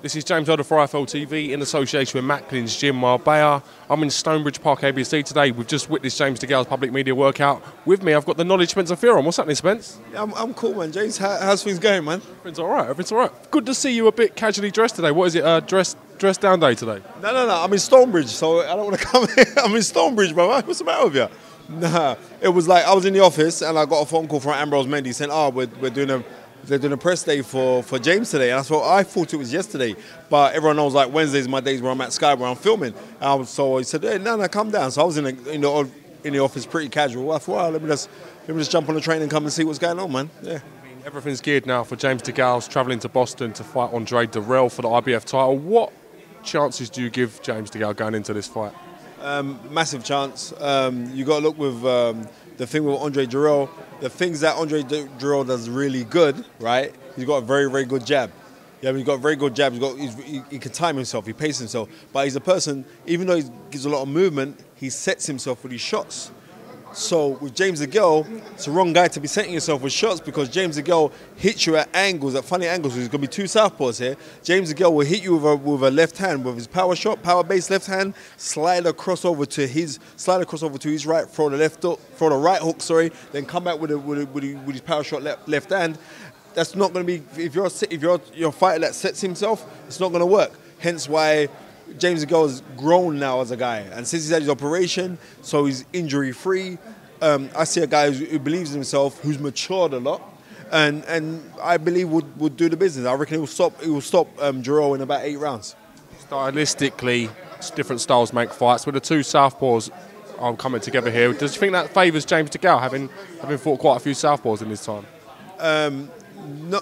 This is James Elder for iFL TV in association with Macklin's Gym Marbella. I'm in Stonebridge Park, ABC today. We've just witnessed James DeGALE's public media workout. With me, I've got the knowledge Spencer Fearon. What's happening, Spence? Yeah, I'm cool, man. James, how's things going, man? Everything's all right. Everything's all right. Good to see you a bit casually dressed today. What is it? Dress down day today? No. I'm in Stonebridge, so I don't want to come here. I'm in Stonebridge, brother. What's the matter with you? Nah, it was like I was in the office and I got a phone call from Ambrose Mendy saying, "Oh, they're doing a press day for James today." And I thought it was yesterday, but everyone knows like Wednesdays are my days where I'm at Sky, where I'm filming. So he said, "Hey, no, come down." So I was in the office pretty casual. I thought, well, let me just jump on the train and come and see what's going on, man. Yeah. Everything's geared now for James DeGALE travelling to Boston to fight Dirrell for the IBF title. What chances do you give James DeGALE going into this fight? Massive chance. You got to look with the thing with Dirrell. The things that Dirrell does really good, right? He's got a very, very good jab. Yeah, he's got a very good jab. He can time himself. He paces himself. But he's a person, even though he gives a lot of movement, he sets himself with his shots. So with James DeGALE, it's the wrong guy to be setting yourself with shots because James DeGALE hits you at angles, at funny angles. There's going to be two southpaws here. James DeGALE will hit you with a left hand, with his power shot, power-based left hand, slide across over to his right, throw the right hook, then come back with his power shot left hand. That's not going to be, if you're a fighter that sets himself, it's not going to work. Hence why James DeGALE has grown now as a guy, and since he's had his operation, so he's injury-free. I see a guy who believes in himself, who's matured a lot, and I believe would do the business. I reckon he will stop Dirrell in about 8 rounds. Stylistically, different styles make fights. With the two southpaws coming together here, does you think that favours James DeGALE having fought quite a few southpaws in his time? No,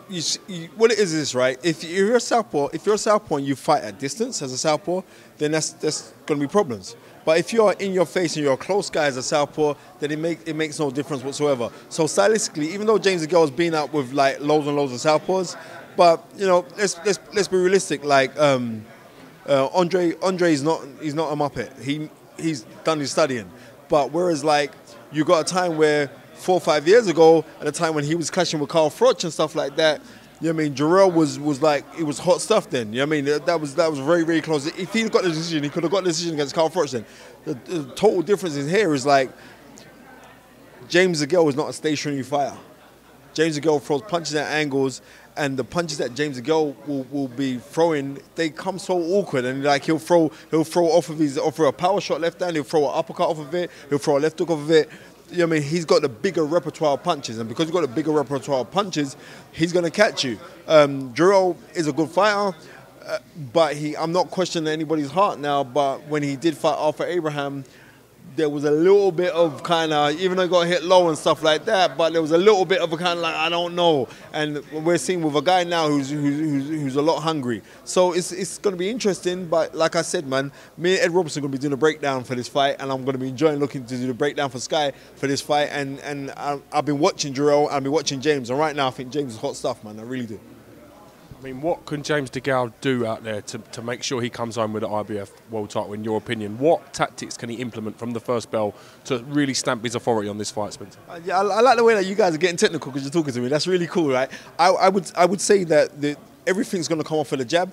what it is this, right? If you're a southpaw, and you fight at distance as a southpaw, then that's going to be problems. But if you're in your face and you're a close guy as a southpaw, then it makes no difference whatsoever. So stylistically, even though James DeGALE has been out with like loads and loads of southpaws, but you know, let's be realistic. Like Andre is not a muppet. He's done his studying. But whereas like you got a time where 4 or 5 years ago, at a time when he was clashing with Carl Froch and stuff like that, you know what I mean, Dirrell was like, it was hot stuff then, you know what I mean, that was very, very close. If he'd got the decision, he could have got the decision against Carl Froch then. The total difference in here is like, James DeGALE is not a stationary fighter. James DeGALE throws punches at angles, and the punches that James DeGALE will be throwing, they come so awkward, and like he'll throw off of a power shot left hand, he'll throw an uppercut off of it, he'll throw a left hook off of it. You know what I mean, he's got the bigger repertoire of punches, and because he's got a bigger repertoire of punches, he's going to catch you. Dirrell is a good fighter, but I'm not questioning anybody's heart now, but when he did fight Arthur Abraham, there was a little bit of kind of, even though he got hit low and stuff like that, but there was a little bit of a kind of like, I don't know. And we're seeing with a guy now who's a lot hungry. So it's going to be interesting, but like I said, man, me and Ed Robertson are going to be doing a breakdown for this fight, and I'm going to be enjoying looking to do the breakdown for Sky for this fight. And I've been watching Dirrell, I've been watching James, and right now I think James is hot stuff, man, I really do. I mean, what can James DeGALE do out there to make sure he comes home with the IBF world title, in your opinion? What tactics can he implement from the first bell to really stamp his authority on this fight, Spencer? Yeah, I like the way that you guys are getting technical because you're talking to me. That's really cool, right? I would say that everything's going to come off of the jab.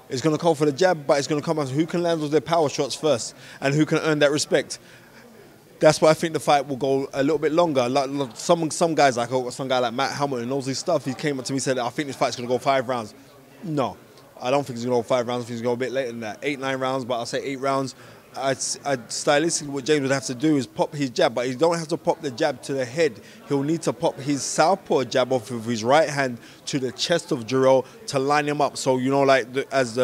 It's going to come off of the jab, but it's going to come off who can land with their power shots first and who can earn that respect. That's why I think the fight will go a little bit longer. Like some guys, like some guy like Matt Hamilton knows his stuff. He came up to me and said, "I think this fight's going to go 5 rounds." No, I don't think it's going to go 5 rounds. I think it's going to go a bit later than that, 8, 9 rounds. But I'll say 8 rounds. Stylistically, what James would have to do is pop his jab, but he don't have to pop the jab to the head. He'll need to pop his southpaw jab off of his right hand to the chest of Dirrell to line him up. So you know, like as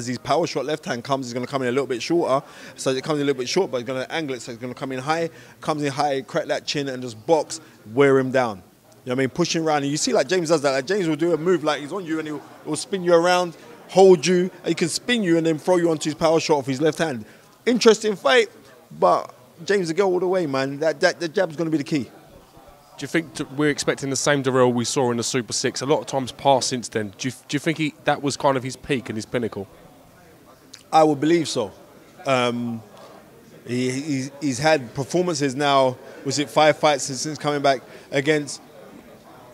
his power shot left hand comes, he's going to come in a little bit shorter. So it comes in a little bit short, but he's going to angle it. So he's going to come in high, crack that chin, and just box, wear him down. You know what I mean? Pushing around, and you see like James does that. Like James will do a move like he's on you, and he'll spin you around, hold you, and he can spin you and then throw you onto his power shot off his left hand. Interesting fight, but James DeGALE all the way, man. The jab's going to be the key. Do you think we're expecting the same Dirrell we saw in the Super 6? A lot of times passed since then. Do you think that was kind of his peak and his pinnacle? I would believe so. He's had performances now, was it 5 fights since coming back against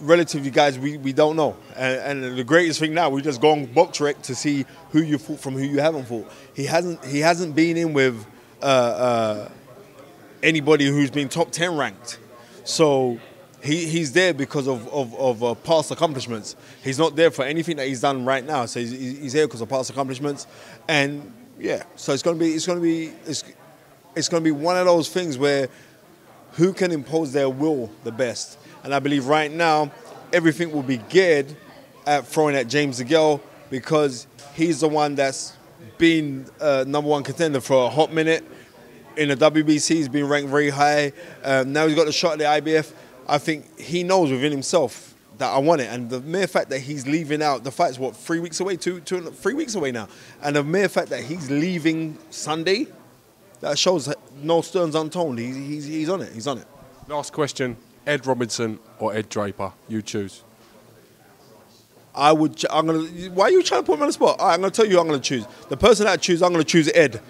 relatively guys we don't know. And the greatest thing now, we just go on BoxRec to see who you fought from, who you haven't fought. He hasn't been in with anybody who's been top 10 ranked. So he's there because of past accomplishments. He's not there for anything that he's done right now. So he's there because of past accomplishments. And yeah, so it's gonna be one of those things where who can impose their will the best. And I believe right now everything will be geared at throwing at James DeGALE, because he's the one that's been #1 contender for a hot minute. In the WBC, he's been ranked very high. Now he's got the shot at the IBF. I think he knows within himself that I want it. And the mere fact that he's leaving out, the fight's what, 3 weeks away, 3 weeks away now. And the mere fact that he's leaving Sunday, that shows that no stones unturned. He's on it. He's on it. Last question: Ed Robinson or Ed Draper? You choose. Why are you trying to put me on the spot? All right, I'm going to tell you who I'm going to choose. The person that I choose, I'm going to choose Ed.